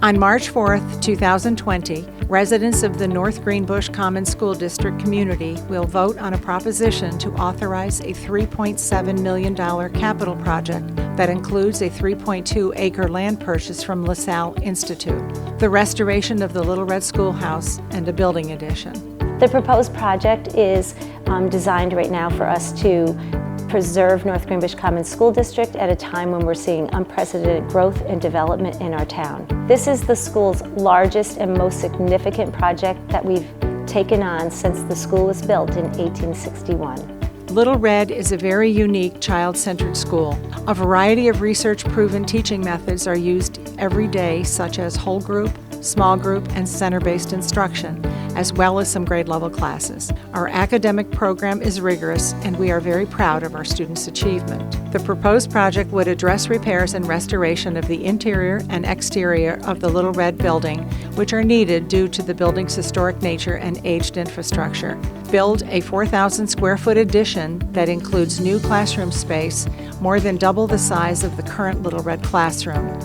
On March 4th, 2020, residents of the North Greenbush Common School District community will vote on a proposition to authorize a $3.7 million capital project that includes a 3.2-acre land purchase from LaSalle Institute, the restoration of the Little Red Schoolhouse, and a building addition. The proposed project is designed right now for us to preserve North Greenbush Common School District at a time when we're seeing unprecedented growth and development in our town. This is the school's largest and most significant project that we've taken on since the school was built in 1861. Little Red is a very unique child-centered school. A variety of research-proven teaching methods are used every day, such as whole group, small group, and center-based instruction, as well as some grade-level classes. Our academic program is rigorous, and we are very proud of our students' achievement. The proposed project would address repairs and restoration of the interior and exterior of the Little Red building, which are needed due to the building's historic nature and aged infrastructure. Build a 4,000 square foot addition that includes new classroom space, more than double the size of the current Little Red classroom.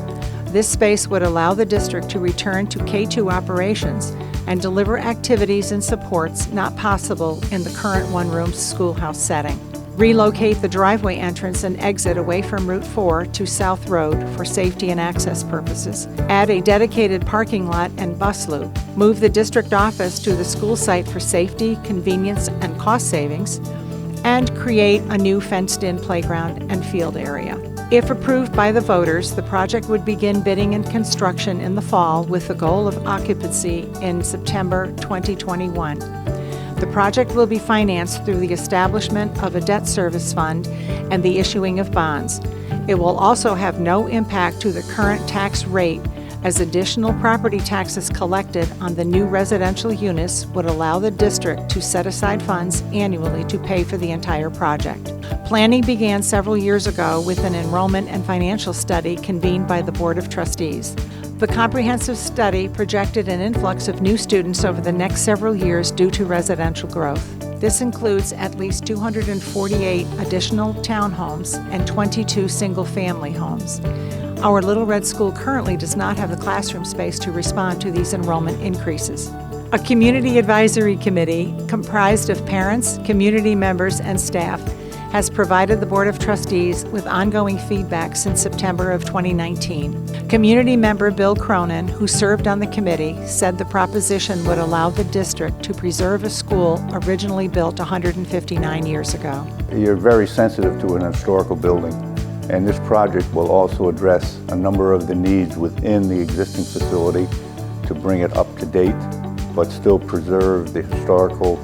This space would allow the district to return to K-2 operations and deliver activities and supports not possible in the current one-room schoolhouse setting. Relocate the driveway entrance and exit away from Route 4 to South Road for safety and access purposes. Add a dedicated parking lot and bus loop. Move the district office to the school site for safety, convenience, and cost savings. And create a new fenced-in playground and field area. If approved by the voters, the project would begin bidding and construction in the fall with the goal of occupancy in September 2021. The project will be financed through the establishment of a debt service fund and the issuing of bonds. It will also have no impact to the current tax rate, as additional property taxes collected on the new residential units would allow the district to set aside funds annually to pay for the entire project. Planning began several years ago with an enrollment and financial study convened by the Board of Trustees. The comprehensive study projected an influx of new students over the next several years due to residential growth. This includes at least 248 additional townhomes and 22 single-family homes. Our Little Red School currently does not have the classroom space to respond to these enrollment increases. A community advisory committee comprised of parents, community members, and staff has provided the Board of Trustees with ongoing feedback since September of 2019. Community member Bill Cronin, who served on the committee, said the proposition would allow the district to preserve a school originally built 159 years ago. You're very sensitive to an historical building, and this project will also address a number of the needs within the existing facility to bring it up to date, but still preserve the historical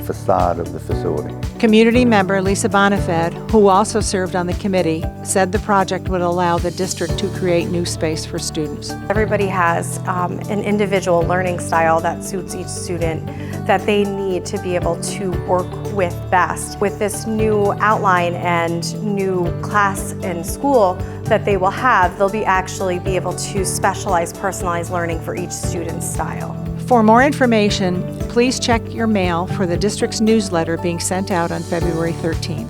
facade of the facility. Community member Lisa Bonifed, who also served on the committee, said the project would allow the district to create new space for students. Everybody has an individual learning style that suits each student that they need to be able to work with best. With this new outline and new class and school that they will have, they'll actually be able to specialize personalized learning for each student's style. For more information, please check your mail for the district's newsletter being sent out on February 13th.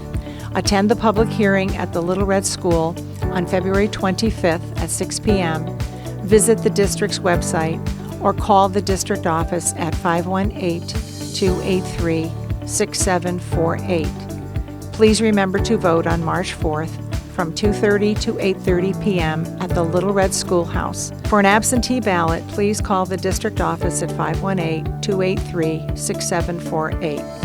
Attend the public hearing at the Little Red School on February 25th at 6 p.m. Visit the district's website or call the district office at 518-283-6748. Please remember to vote on March 4th from 2:30 to 8:30 p.m. at the Little Red Schoolhouse. For an absentee ballot, please call the district office at 518-283-6748.